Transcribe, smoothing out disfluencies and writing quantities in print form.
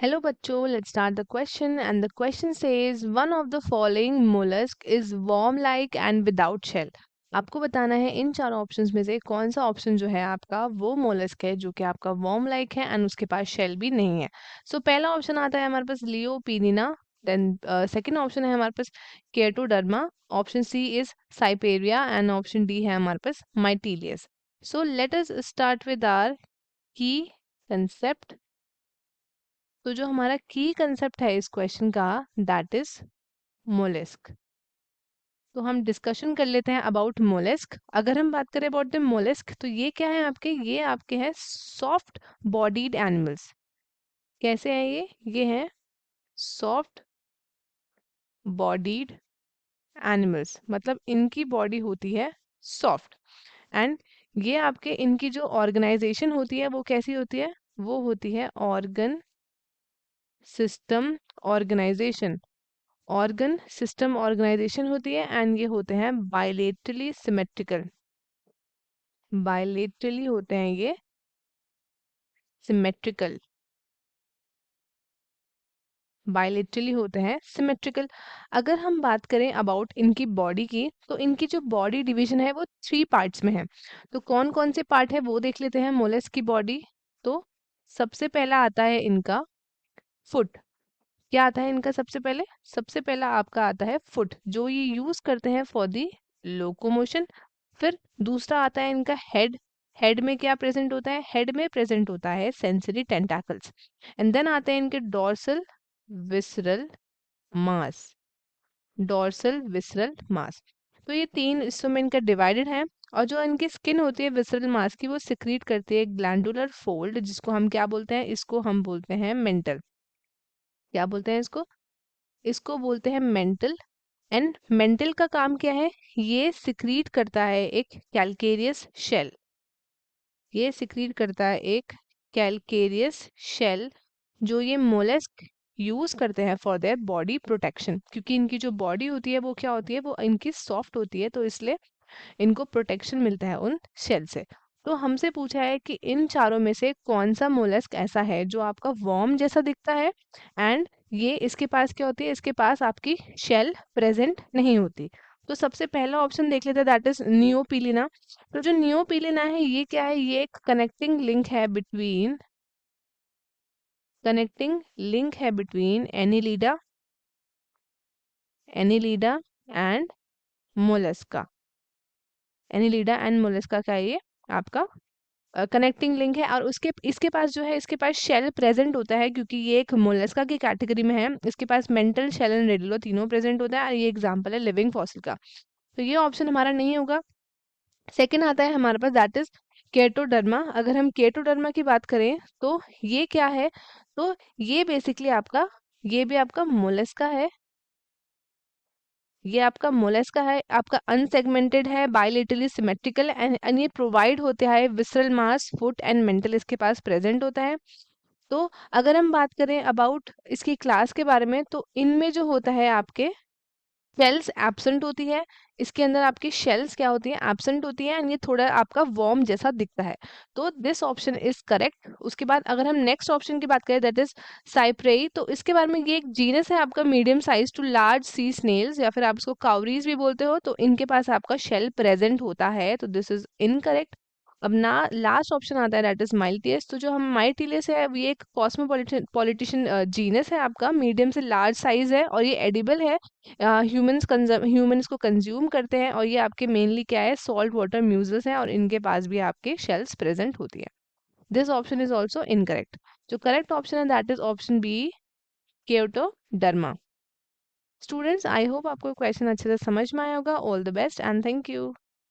Hello बच्चों, let's start the question and the question says one of the following mollusk is worm-like and without shell. आपको बताना है इन चारों options में से कौन सा ऑप्शन जो है आपका वो मोलस्क है जो कि आपका वर्म लाइक है एंड उसके पास शेल भी नहीं है. सो पहला ऑप्शन आता है हमारे पास लियोपीनिना. देन सेकंड ऑप्शन है हमारे पास Chaetoderma. Option C is Cypraea and option D है हमारे पास Mytilus. So let us start with our key concept. तो जो हमारा की कंसेप्ट है इस क्वेश्चन का दैट इज मोलेस्क. तो हम डिस्कशन कर लेते हैं अबाउट मोलेस्क. अगर हम बात करें अबाउट द मोलेस्क तो ये आपके हैं सॉफ्ट बॉडीड एनिमल्स. कैसे हैं ये हैं सॉफ्ट बॉडीड एनिमल्स. मतलब इनकी बॉडी होती है सॉफ्ट एंड ये आपके इनकी जो ऑर्गेनाइजेशन होती है वो कैसी होती है, वो होती है organ system organisation. Organ system organisation होती है एंड ये होते हैं बायलेटरली सिमेट्रिकल. बायलेटरली होते हैं ये सिमेट्रिकल. बायलेटरली होते हैं सिमेट्रिकल. अगर हम बात करें अबाउट इनकी बॉडी की तो इनकी जो बॉडी डिवीजन है वो 3 पार्ट्स में है. तो कौन कौन से पार्ट है वो देख लेते हैं मोलस्क की बॉडी. तो सबसे पहला आता है इनका फुट. क्या आता है इनका सबसे पहला आपका आता है फुट जो ये यूज करते हैं फॉर दी लोकोमोशन. फिर दूसरा आता है इनका हेड. हेड में क्या प्रेजेंट होता है, हेड में प्रेजेंट होता है सेंसरी टेंटाकल्स. एंड देन आते हैं इनके डॉर्सल विसरल मास. डॉर्सल विसरल मास. तो ये 3 हिस्सों में इनका डिवाइडेड है. और जो इनकी स्किन होती है विसरल मास की वो सिक्रीट करती है ग्लैंडुलर फोल्ड जिसको हम क्या बोलते हैं, इसको हम बोलते हैं मेंटल. क्या बोलते हैं इसको, इसको बोलते हैं मेंटल. एंड मेंटल का काम क्या है, ये सिक्रीट करता है एक कैलकेरियस शेल. ये सिक्रीट करता है एक कैलकेरियस शेल जो ये मोलस्क यूज करते हैं फॉर देयर बॉडी प्रोटेक्शन. क्योंकि इनकी जो बॉडी होती है वो क्या होती है, वो इनकी सॉफ्ट होती है तो इसलिए इनको प्रोटेक्शन मिलता है उन शेल से. तो हमसे पूछा है कि इन चारों में से कौन सा मोलस्क ऐसा है जो आपका वर्म जैसा दिखता है एंड ये इसके पास क्या होती है, इसके पास आपकी शेल प्रेजेंट नहीं होती. तो सबसे पहला ऑप्शन देख लेते हैं दैट इज नियोपिलिना. तो जो नियोपिलिना है ये क्या है, ये एक कनेक्टिंग लिंक है between Annelida and Mollusca. Annelida and Mollusca का ये आपका कनेक्टिंग लिंक है. और उसके इसके पास जो है इसके पास शेल प्रेजेंट होता है क्योंकि ये एक मोलस्का की कैटेगरी में है. इसके पास मेंटल शेल एंड रेडिलो तीनों प्रेजेंट होता है और ये एग्जांपल है लिविंग फॉसिल का. तो ये ऑप्शन हमारा नहीं होगा. सेकंड आता है हमारे पास दैट इज केटोडर्मा. अगर हम केटोडर्मा की बात करें तो ये क्या है, तो ये बेसिकली आपका ये भी आपका मोलस्का है. ये आपका मोलस्का है, आपका अनसेगमेंटेड है, बायलेटरली सिमेट्रिकल एंड ये प्रोवाइड होता है visceral mass foot and mental इसके पास प्रेजेंट होता है. तो अगर हम बात करें अबाउट इसकी क्लास के बारे में तो इनमें जो होता है आपके शेल्स एब्सेंट होती है. इसके अंदर आपकी शेल्स क्या होती है, एब्सेंट होती है एंड ये थोड़ा आपका वॉर्म जैसा दिखता है. तो दिस ऑप्शन इज करेक्ट. उसके बाद अगर हम नेक्स्ट ऑप्शन की बात करें दैट इज साइप्रेई. तो इसके बारे में ये एक जीनस है आपका medium size to large sea snails या फिर आप इसको काउरीज भी बोलते हो. तो इनके पास आपका शेल प्रेजेंट होता है. तो दिस इज इनकरेक्ट. अब ना लास्ट ऑप्शन आता है दैट इज माइटिलियस. तो जो हम माइटिलियस है ये एक कॉस्मोपॉलिटिशन जीनस है आपका, मीडियम से लार्ज साइज है और ये एडिबल है. ह्यूमंस को कंज्यूम करते हैं और ये आपके मेनली क्या है, सॉल्ट वाटर म्यूजल्स हैं और इनके पास भी आपके शेल्स प्रेजेंट होती है. This option is also incorrect. जो करेक्ट ऑप्शन है that is option B Chaetoderma. Students I hope आपको क्वेश्चन अच्छे से समझ में आया होगा. All the best and thank you.